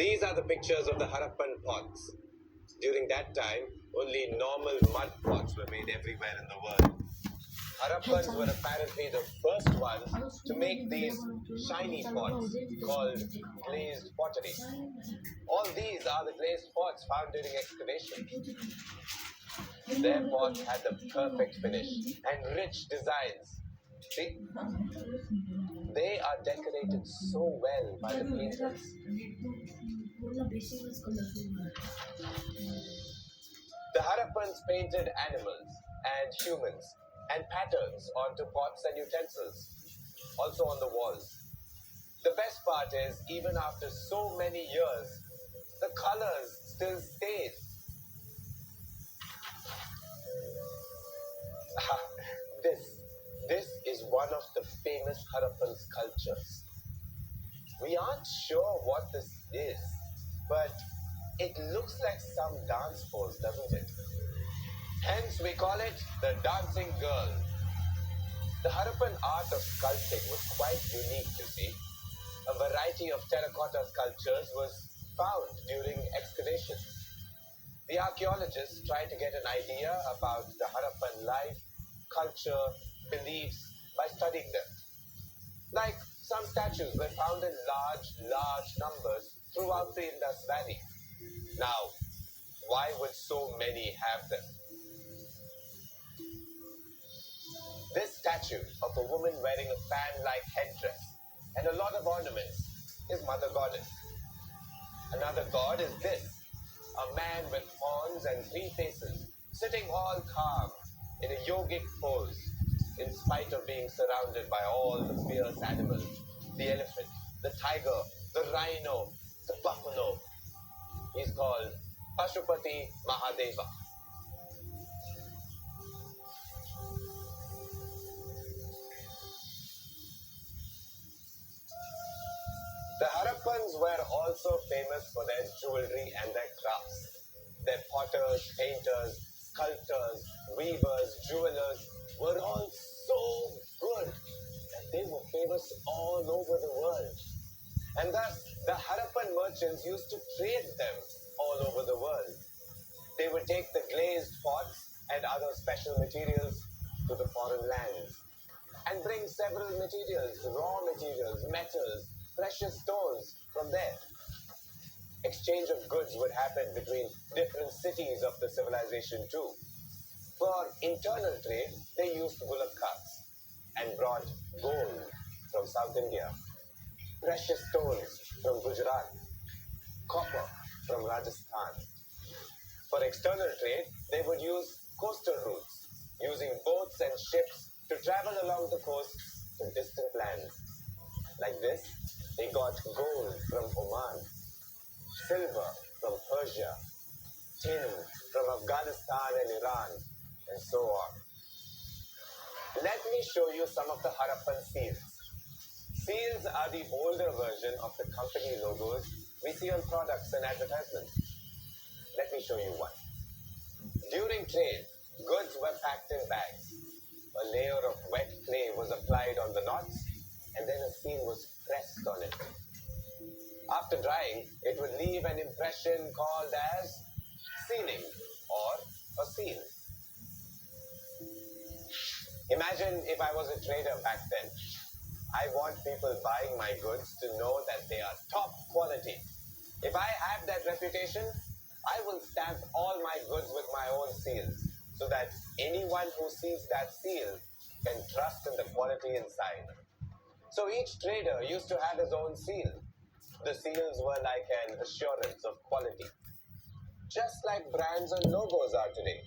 These are the pictures of the Harappan pots. During that time, only normal mud pots were made everywhere in the world. Harappans were apparently the first ones to make these shiny pots called glazed pottery. All these are the glazed pots found during excavation. Their pots had the perfect finish and rich designs. See, they are decorated so well by the painters. The Harappans painted animals and humans and patterns onto pots and utensils, also on the walls. The best part is, even after so many years, the colors still stayed. this, this is one of the famous Harappan sculptures. We aren't sure what this is, but it looks like some dance pose, doesn't it? Hence, we call it the dancing girl. The Harappan art of sculpting was quite unique, you see. A variety of terracotta sculptures was found during excavations. The archaeologists tried to get an idea about the Harappan life, culture, beliefs by studying them. Like some statues were found in large numbers throughout the Indus Valley. Now, why would so many have them? This statue of a woman wearing a fan-like headdress and a lot of ornaments is Mother Goddess. Another god is this, a man with horns and three faces, sitting all calm in a yogic pose, in spite of being surrounded by all the fierce animals, the elephant, the tiger, the rhino, the buffalo. He's called Pashupati Mahadeva. The Harappans were also famous for their jewelry and their crafts. Their potters, painters, sculptors, weavers, jewelers were all so good that they were famous all over the world. And thus, the Harappan merchants used to trade them all over the world. They would take the glazed pots and other special materials to the foreign lands and bring several materials, raw materials, metals, precious stones from there. Exchange of goods would happen between different cities of the civilization too. For internal trade, they used bullock carts and brought gold from South India, precious stones from Gujarat, copper from Rajasthan. For external trade, they would use coastal routes, using boats and ships to travel along the coasts to distant lands. Like this, they got gold from Oman, silver from Persia, tin from Afghanistan and Iran, and so on. Let me show you some of the Harappan seals. Seals are the older version of the company logos we see on products and advertisements. Let me show you one. During trade, goods were packed in bags. A layer of wet clay was applied on the knots, and then a seal was pressed on it. After drying, it would leave an impression called as sealing or a seal. Imagine if I was a trader back then. I want people buying my goods to know that they are top quality. If I have that reputation, I will stamp all my goods with my own seals so that anyone who sees that seal can trust in the quality inside. So each trader used to have his own seal. The seals were like an assurance of quality, just like brands and logos are today.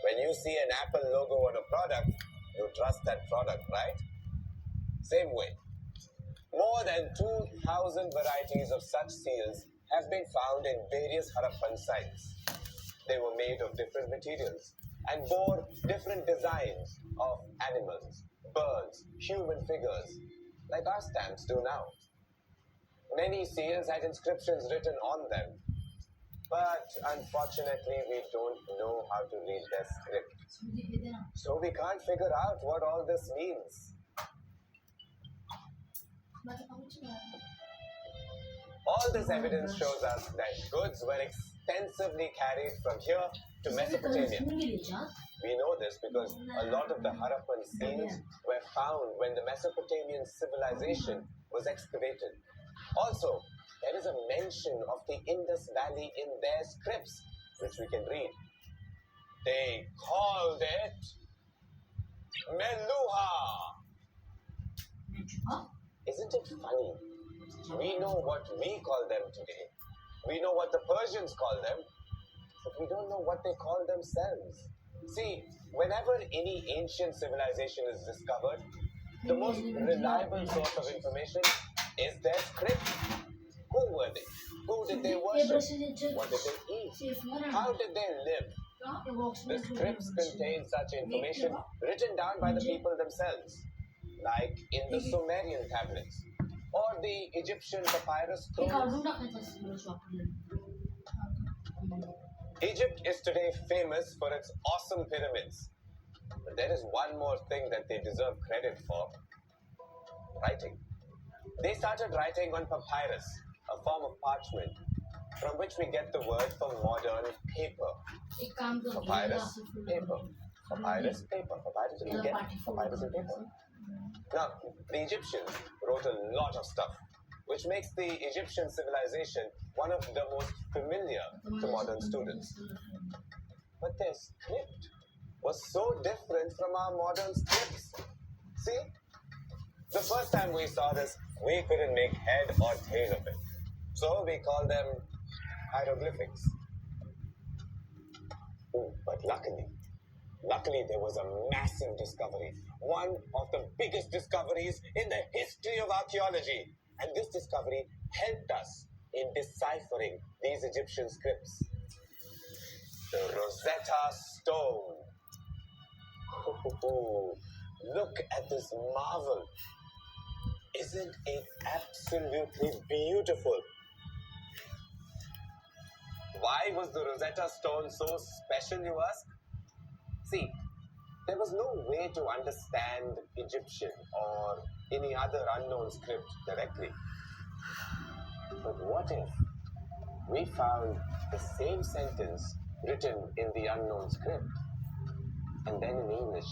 When you see an Apple logo on a product, you trust that product, right? Same way. More than 2,000 varieties of such seals have been found in various Harappan sites. They were made of different materials and bore different designs of animals, birds, human figures, like our stamps do now. Many seals had inscriptions written on them, but unfortunately we don't know how to read their script. So we can't figure out what all this means. All this evidence shows us that goods were extensively carried from here to Mesopotamia. We know this because a lot of the Harappan scenes were found when the Mesopotamian civilization was excavated. Also, there is a mention of the Indus Valley in their scripts, which we can read. They called it Meluha. Isn't it funny? We know what we call them today. We know what the Persians call them, but we don't know what they call themselves. See, whenever any ancient civilization is discovered, the most reliable source of information is their script. Who were they? Who did they worship? What did they eat? How did they live? The scripts contain such information written down by the people themselves, like in the Sumerian tablets or the Egyptian papyrus scrolls. Egypt is today famous for its awesome pyramids. But there is one more thing that they deserve credit for: writing. They started writing on papyrus, a form of parchment, from which we get the word for modern paper. Papyrus, paper. Papyrus, paper. Papyrus, you get papyrus and paper. Now, the Egyptians wrote a lot of stuff, which makes the Egyptian civilization one of the most familiar to modern students. But their script was so different from our modern scripts. See? The first time we saw this, we couldn't make head or tail of it. So we call them hieroglyphics. But luckily there was a massive discovery. One of the biggest discoveries in the history of archaeology. And this discovery helped us in deciphering these Egyptian scripts. The Rosetta Stone. Look at this marvel. Isn't it absolutely beautiful? Why was the Rosetta Stone so special, you ask? See, there was no way to understand Egyptian or any other unknown script directly. But what if we found the same sentence written in the unknown script and then in English?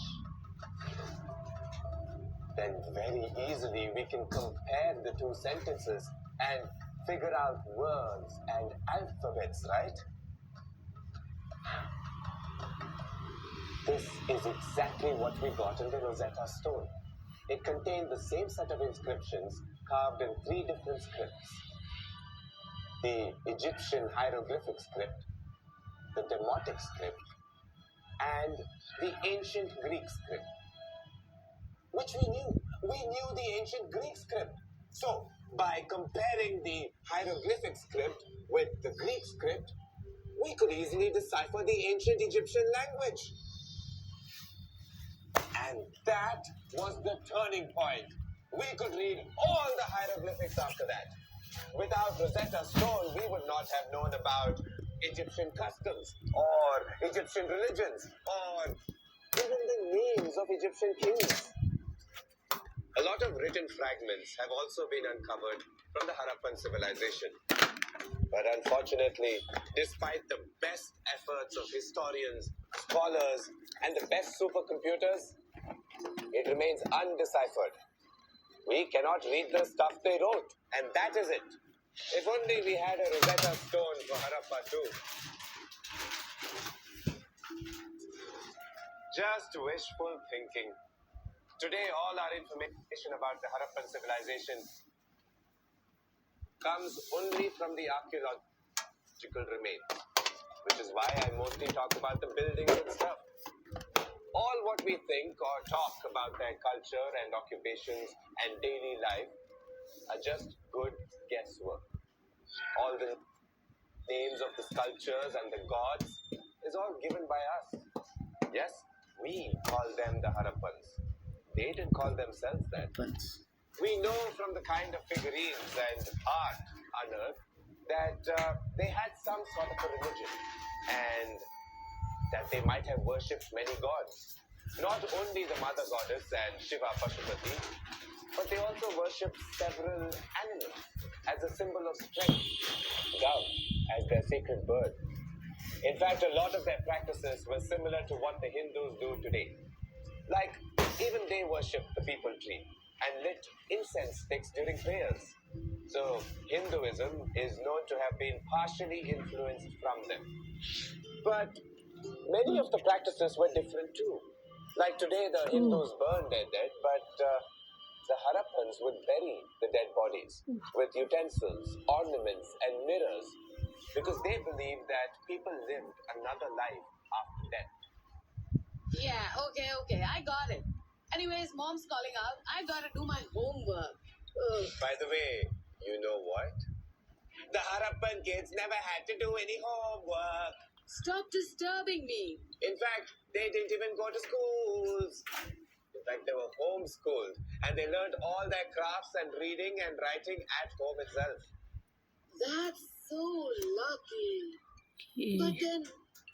Then very easily we can compare the two sentences and figure out words and alphabets, right? This is exactly what we got in the Rosetta Stone. It contained the same set of inscriptions carved in 3 different scripts: the Egyptian hieroglyphic script, the Demotic script, and the ancient Greek script, which we knew. We knew the ancient Greek script. So, by comparing the hieroglyphic script with the Greek script, we could easily decipher the ancient Egyptian language. And that was the turning point. We could read all the hieroglyphics after that. Without Rosetta Stone, we would not have known about Egyptian customs, or Egyptian religions, or even the names of Egyptian kings. A lot of written fragments have also been uncovered from the Harappan civilization. But unfortunately, despite the best efforts of historians, scholars, and the best supercomputers, it remains undeciphered. We cannot read the stuff they wrote, and that is it. If only we had a Rosetta Stone for Harappa too. Just wishful thinking. Today, all our information about the Harappan civilization comes only from the archaeological remains, which is why I mostly talk about the buildings and stuff. All what we think or talk about their culture and occupations and daily life are just good guesswork. All the names of the sculptures and the gods is all given by us. Yes, we call them the Harappans. They didn't call themselves that. We know from the kind of figurines and art unearthed that they had some sort of a religion and that they might have worshipped many gods. Not only the mother goddess and Shiva Pashupati, but they also worshipped several animals. as a symbol of strength, dove as their sacred bird. In fact, a lot of their practices were similar to what the Hindus do today. Like, even they worship the people tree and lit incense sticks during prayers. So, Hinduism is known to have been partially influenced from them. But many of the practices were different too. Like today, the Hindus burn their dead, but the Harappans would bury the dead bodies with utensils, ornaments, and mirrors because they believed that people lived another life after death. Yeah, okay, I got it. Anyways, mom's calling out. I gotta do my homework. Ugh. By the way, you know what? The Harappan kids never had to do any homework. Stop disturbing me. In fact, they didn't even go to schools. In fact, they were homeschooled and they learned all their crafts and reading and writing at home itself. That's so lucky. But then,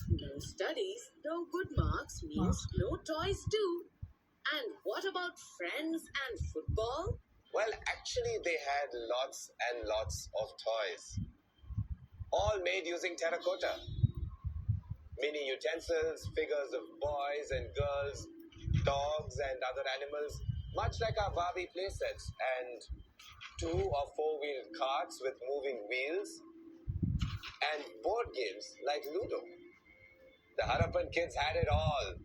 no studies, no good marks means no toys too. And what about friends and football? Well, actually, they had lots and lots of toys, all made using terracotta. Mini utensils, figures of boys and girls, dogs and other animals, much like our Barbie playsets, and 2 or 4-wheeled carts with moving wheels, and board games like Ludo. The Harappan kids had it all.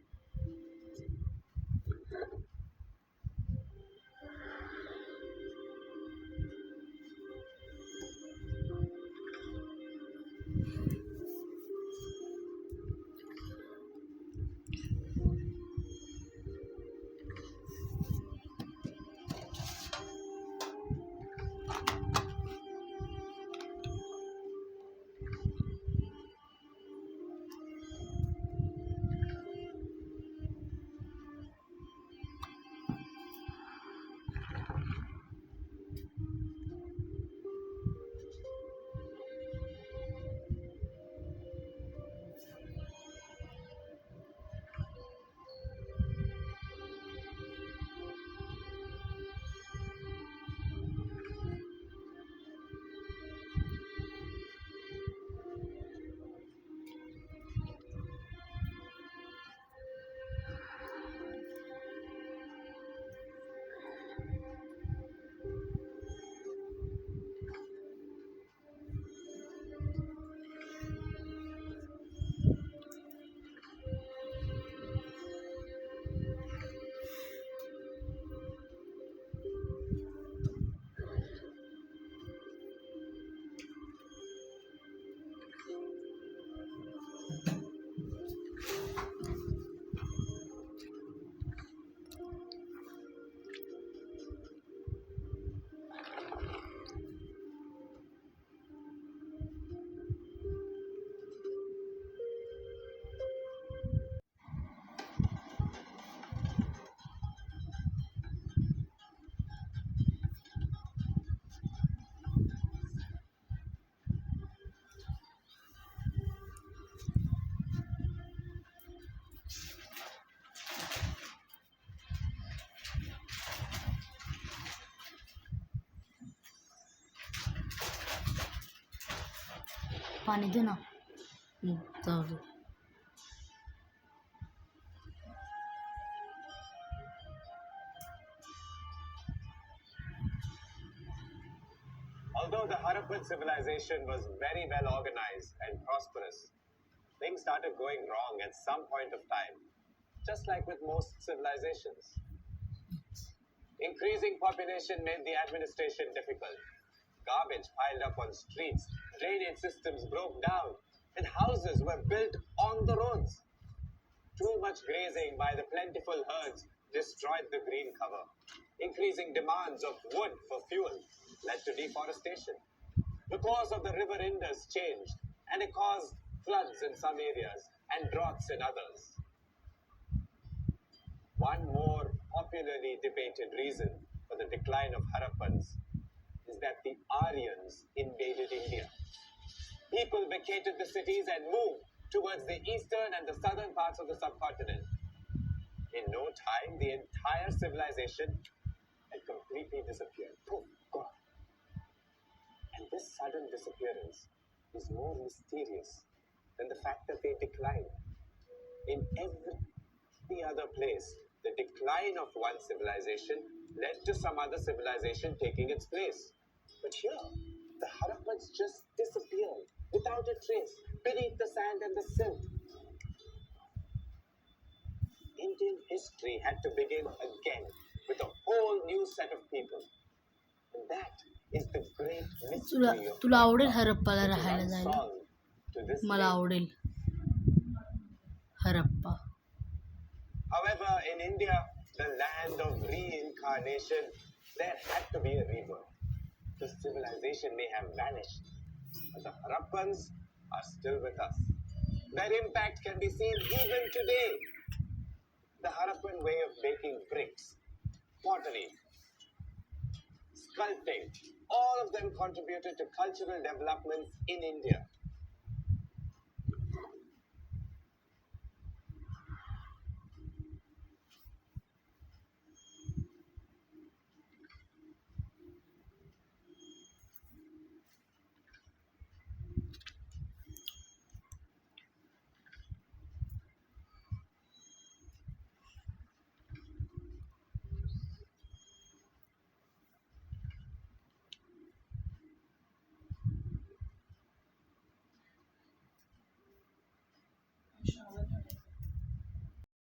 पानी देना जाओ Although the Harappan civilization was very well organized and prosperous, things started going wrong at some point of time, just like with most civilizations. Increasing population made the administration difficult. Garbage piled up on streets, drainage systems broke down, and houses were built on the roads. Too much grazing by the plentiful herds destroyed the green cover. Increasing demands of wood for fuel led to deforestation. The course of the river Indus changed, and it caused floods in some areas and droughts in others. One more popularly debated reason for the decline of Harappans is that the Aryans invaded India. People vacated the cities and moved towards the eastern and the southern parts of the subcontinent. In no time, the entire civilization had completely disappeared. Poof, gone. this sudden disappearance is more mysterious than the fact that they declined. In every other place, the decline of one civilization led to some other civilization taking its place. But here, the Harappans just disappeared without a trace beneath the sand and the silt. Indian history had to begin again with a whole new set of people. And that is the great तुला mystery of तुला आवडेल Harappa, हरप्पाला which is राहायला जायला unsolved to this मला day. आवडेल Harappa However, in India, the land of reincarnation, there had to be a rebirth. The civilization may have vanished, but the Harappans are still with us. Their impact can be seen even today. The Harappan way of making bricks, pottery, sculpting, all of them contributed to cultural developments in India.